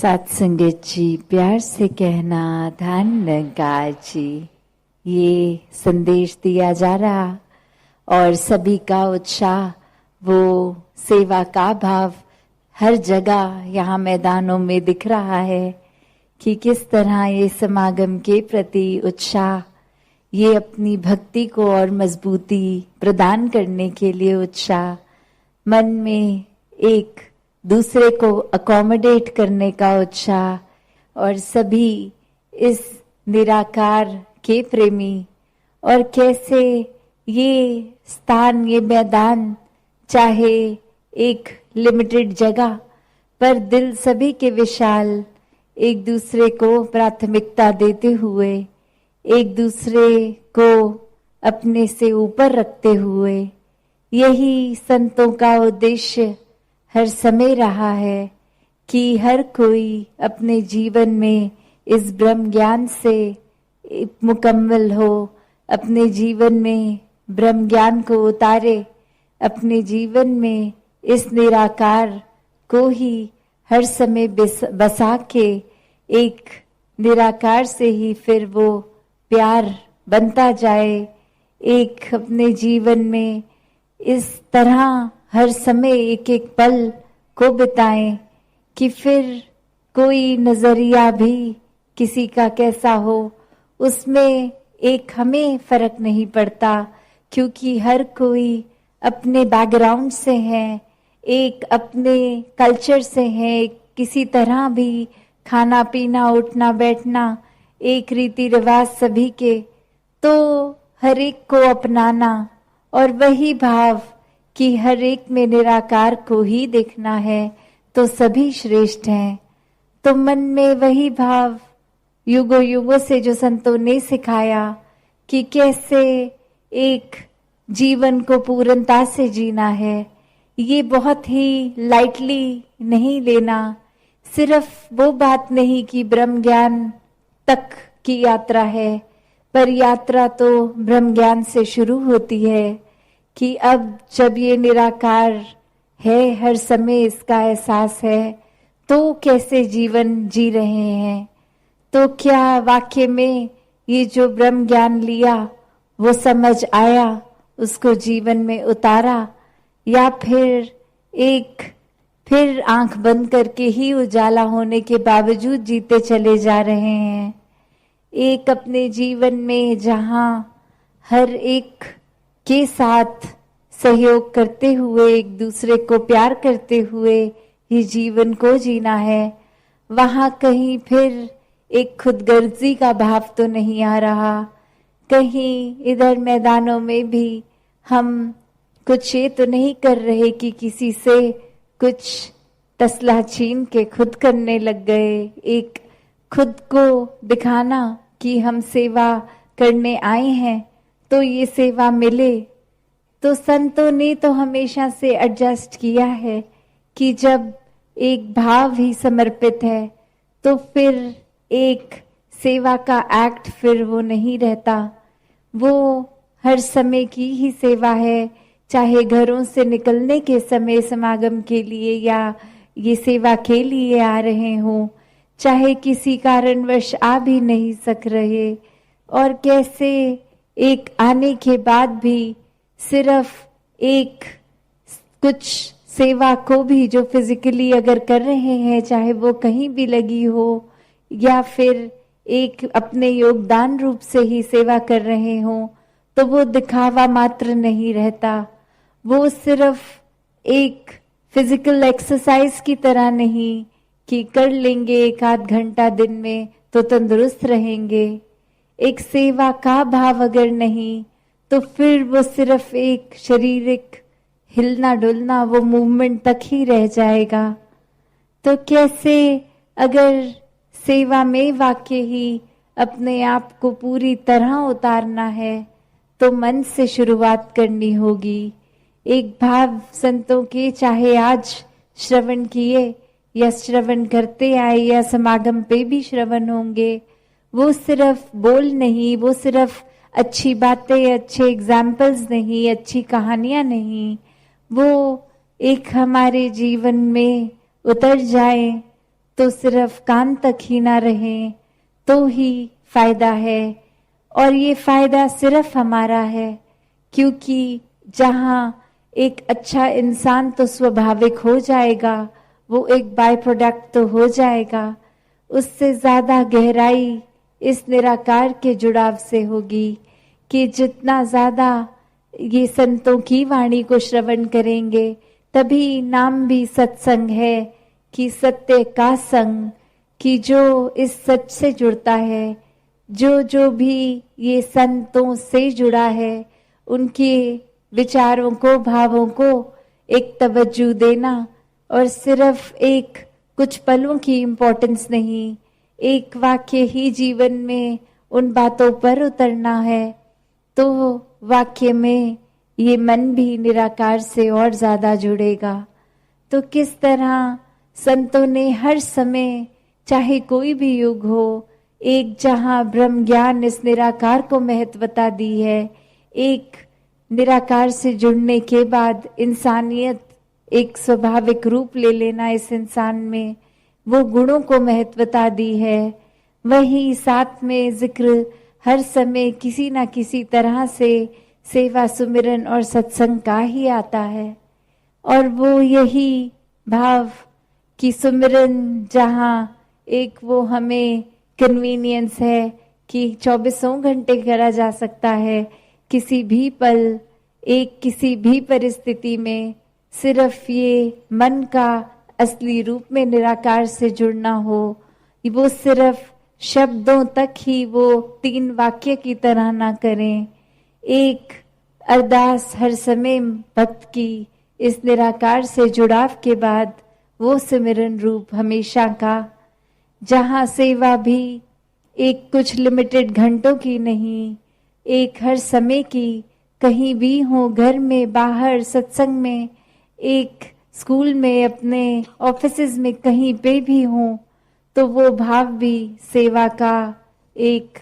सत्संगत जी, प्यार से कहना धन निरंकार जी। ये संदेश दिया जा रहा और सभी का उत्साह, वो सेवा का भाव हर जगह यहाँ मैदानों में दिख रहा है कि किस तरह ये समागम के प्रति उत्साह, ये अपनी भक्ति को और मजबूती प्रदान करने के लिए उत्साह, मन में एक दूसरे को अकोमोडेट करने का उत्साह और सभी इस निराकार के प्रेमी, और कैसे ये स्थान, ये मैदान चाहे एक लिमिटेड जगह पर दिल सभी के विशाल, एक दूसरे को प्राथमिकता देते हुए, एक दूसरे को अपने से ऊपर रखते हुए, यही संतों का उद्देश्य हर समय रहा है कि हर कोई अपने जीवन में इस ब्रह्म ज्ञान से मुकम्मल हो, अपने जीवन में ब्रह्म ज्ञान को उतारे, अपने जीवन में इस निराकार को ही हर समय बसा के एक निराकार से ही फिर वो प्यार बनता जाए। एक अपने जीवन में इस तरह हर समय एक एक पल को बिताएं कि फिर कोई नजरिया भी किसी का कैसा हो, उसमें एक हमें फर्क नहीं पड़ता, क्योंकि हर कोई अपने बैकग्राउंड से है, एक अपने कल्चर से है, किसी तरह भी खाना पीना उठना बैठना एक रीति रिवाज सभी के, तो हर एक को अपनाना और वही भाव कि हर एक में निराकार को ही देखना है, तो सभी श्रेष्ठ हैं। तो मन में वही भाव युगों युगों से जो संतों ने सिखाया कि कैसे एक जीवन को पूर्णता से जीना है, ये बहुत ही लाइटली नहीं लेना। सिर्फ वो बात नहीं कि ब्रह्म ज्ञान तक की यात्रा है, पर यात्रा तो ब्रह्म ज्ञान से शुरू होती है कि अब जब ये निराकार है, हर समय इसका एहसास है, तो कैसे जीवन जी रहे हैं। तो क्या वाक्य में ये जो ब्रह्म ज्ञान लिया वो समझ आया, उसको जीवन में उतारा, या फिर आंख बंद करके ही उजाला होने के बावजूद जीते चले जा रहे हैं। एक अपने जीवन में जहां हर एक के साथ सहयोग करते हुए, एक दूसरे को प्यार करते हुए ही जीवन को जीना है, वहां कहीं फिर एक खुदगर्जी का भाव तो नहीं आ रहा। कहीं इधर मैदानों में भी हम कुछ ये तो नहीं कर रहे कि किसी से कुछ तसला छीन के खुद करने लग गए, एक खुद को दिखाना कि हम सेवा करने आए हैं तो ये सेवा मिले। तो संतों ने तो हमेशा से एडजस्ट किया है कि जब एक भाव ही समर्पित है तो फिर एक सेवा का एक्ट फिर वो नहीं रहता, वो हर समय की ही सेवा है। चाहे घरों से निकलने के समय समागम के लिए या ये सेवा के लिए आ रहे हों, चाहे किसी कारणवश आ भी नहीं सक रहे, और कैसे एक आने के बाद भी सिर्फ एक कुछ सेवा को भी जो फिजिकली अगर कर रहे हैं, चाहे वो कहीं भी लगी हो या फिर एक अपने योगदान रूप से ही सेवा कर रहे हो, तो वो दिखावा मात्र नहीं रहता। वो सिर्फ एक फिजिकल एक्सरसाइज की तरह नहीं कि कर लेंगे एक आध घंटा दिन में तो तंदुरुस्त रहेंगे। एक सेवा का भाव अगर नहीं तो फिर वो सिर्फ एक शारीरिक हिलना डुलना, वो मूवमेंट तक ही रह जाएगा। तो कैसे अगर सेवा में वाकई ही अपने आप को पूरी तरह उतारना है तो मन से शुरुआत करनी होगी। एक भाव संतों के, चाहे आज श्रवण किए या श्रवण करते आए या समागम पे भी श्रवण होंगे, वो सिर्फ बोल नहीं, वो सिर्फ अच्छी बातें, अच्छे एग्जाम्पल्स नहीं, अच्छी कहानियां नहीं, वो एक हमारे जीवन में उतर जाए तो सिर्फ कान तक ही ना रहें तो ही फायदा है। और ये फायदा सिर्फ हमारा है, क्योंकि जहाँ एक अच्छा इंसान तो स्वाभाविक हो जाएगा, वो एक बाय प्रोडक्ट तो हो जाएगा, उससे ज्यादा गहराई इस निराकार के जुड़ाव से होगी कि जितना ज्यादा ये संतों की वाणी को श्रवण करेंगे, तभी नाम भी सत्संग है कि सत्य का संग, कि जो इस सच से जुड़ता है, जो भी ये संतों से जुड़ा है, उनके विचारों को, भावों को एक तवज्जो देना, और सिर्फ एक कुछ पलों की इम्पोर्टेंस नहीं, एक वाक्य ही जीवन में उन बातों पर उतरना है, तो वाक्य में ये मन भी निराकार से और ज्यादा जुड़ेगा। तो किस तरह संतों ने हर समय, चाहे कोई भी युग हो, एक जहां ब्रह्म ज्ञान इस निराकार को महत्वता दी है, एक निराकार से जुड़ने के बाद इंसानियत एक स्वाभाविक रूप ले लेना, इस इंसान में वो गुणों को महत्वता दी है, वही साथ में जिक्र हर समय किसी ना किसी तरह से सेवा, सुमिरन और सत्संग का ही आता है। और वो यही भाव कि सुमिरन जहाँ एक वो हमें कन्वीनियंस है कि 24 घंटे करा जा सकता है, किसी भी पल, एक किसी भी परिस्थिति में, सिर्फ ये मन का असली रूप में निराकार से जुड़ना हो, वो सिर्फ शब्दों तक ही वो 3 वाक्य की तरह ना करें, एक अरदास हर समय भक्त की इस निराकार से जुड़ाव के बाद वो सिमरन रूप हमेशा का, जहाँ सेवा भी एक कुछ लिमिटेड घंटों की नहीं, एक हर समय की, कहीं भी हो, घर में, बाहर, सत्संग में, एक स्कूल में, अपने ऑफिसेज में, कहीं पे भी हो, तो वो भाव भी सेवा का एक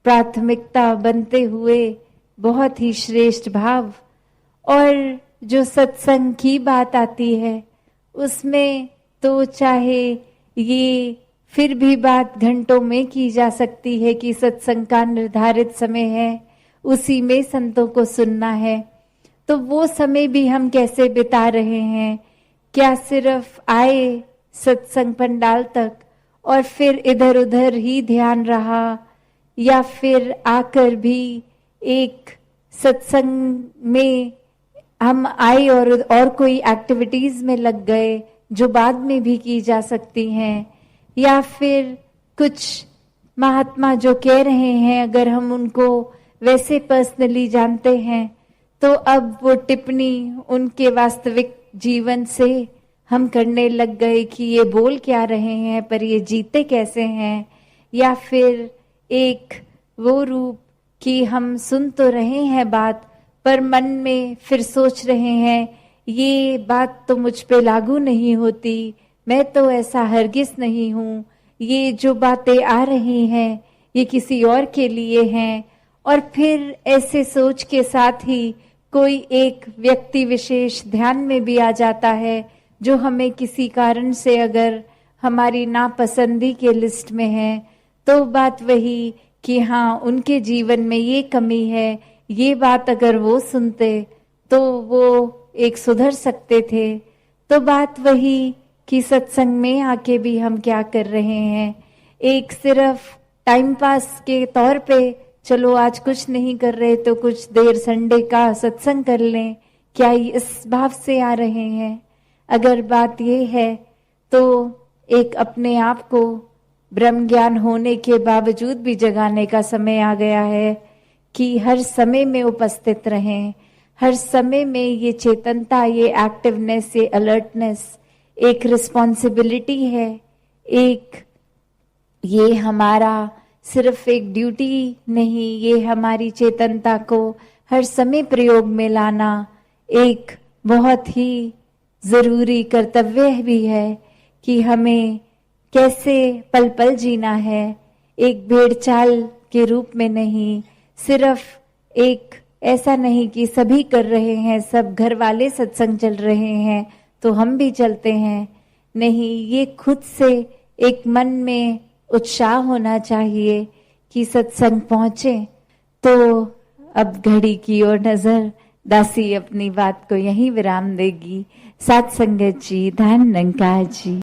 प्राथमिकता बनते हुए बहुत ही श्रेष्ठ भाव। और जो सत्संग की बात आती है, उसमें तो चाहे ये फिर भी बात घंटों में की जा सकती है कि सत्संग का निर्धारित समय है, उसी में संतों को सुनना है, तो वो समय भी हम कैसे बिता रहे हैं? क्या सिर्फ आए सत्संग पंडाल तक और फिर इधर उधर ही ध्यान रहा, या फिर आकर भी एक सत्संग में हम आए और कोई एक्टिविटीज में लग गए जो बाद में भी की जा सकती हैं, या फिर कुछ महात्मा जो कह रहे हैं अगर हम उनको वैसे पर्सनली जानते हैं, तो अब वो टिप्पणी उनके वास्तविक जीवन से हम करने लग गए कि ये बोल क्या रहे हैं पर ये जीते कैसे हैं, या फिर एक वो रूप कि हम सुन तो रहे हैं बात पर मन में फिर सोच रहे हैं ये बात तो मुझ पे लागू नहीं होती, मैं तो ऐसा हरगिज नहीं हूँ, ये जो बातें आ रही हैं ये किसी और के लिए हैं। और फिर ऐसे सोच के साथ ही कोई एक व्यक्ति विशेष ध्यान में भी आ जाता है जो हमें किसी कारण से अगर हमारी नापसंदी के लिस्ट में है, तो बात वही कि हाँ उनके जीवन में ये कमी है, ये बात अगर वो सुनते तो वो एक सुधर सकते थे। तो बात वही कि सत्संग में आके भी हम क्या कर रहे हैं, एक सिर्फ टाइम पास के तौर पे चलो आज कुछ नहीं कर रहे तो कुछ देर संडे का सत्संग कर लें, क्या इस भाव से आ रहे हैं? अगर बात ये है तो एक अपने आप को ब्रह्म ज्ञान होने के बावजूद भी जगाने का समय आ गया है कि हर समय में उपस्थित रहें, हर समय में ये चेतनता, ये एक्टिवनेस, ये अलर्टनेस एक रिस्पॉन्सिबिलिटी है, एक ये हमारा सिर्फ एक ड्यूटी नहीं, ये हमारी चेतनता को हर समय प्रयोग में लाना एक बहुत ही जरूरी कर्तव्य भी है कि हमें कैसे पल पल जीना है, एक भेड़ चाल के रूप में नहीं, सिर्फ एक ऐसा नहीं कि सभी कर रहे हैं, सब घर वाले सत्संग चल रहे हैं तो हम भी चलते हैं, नहीं, ये खुद से एक मन में उत्साह होना चाहिए कि सत्संग पहुंचे। तो अब घड़ी की ओर नजर, दासी अपनी बात को यहीं विराम देगी। साथ संगत जी, धन निरंकार जी।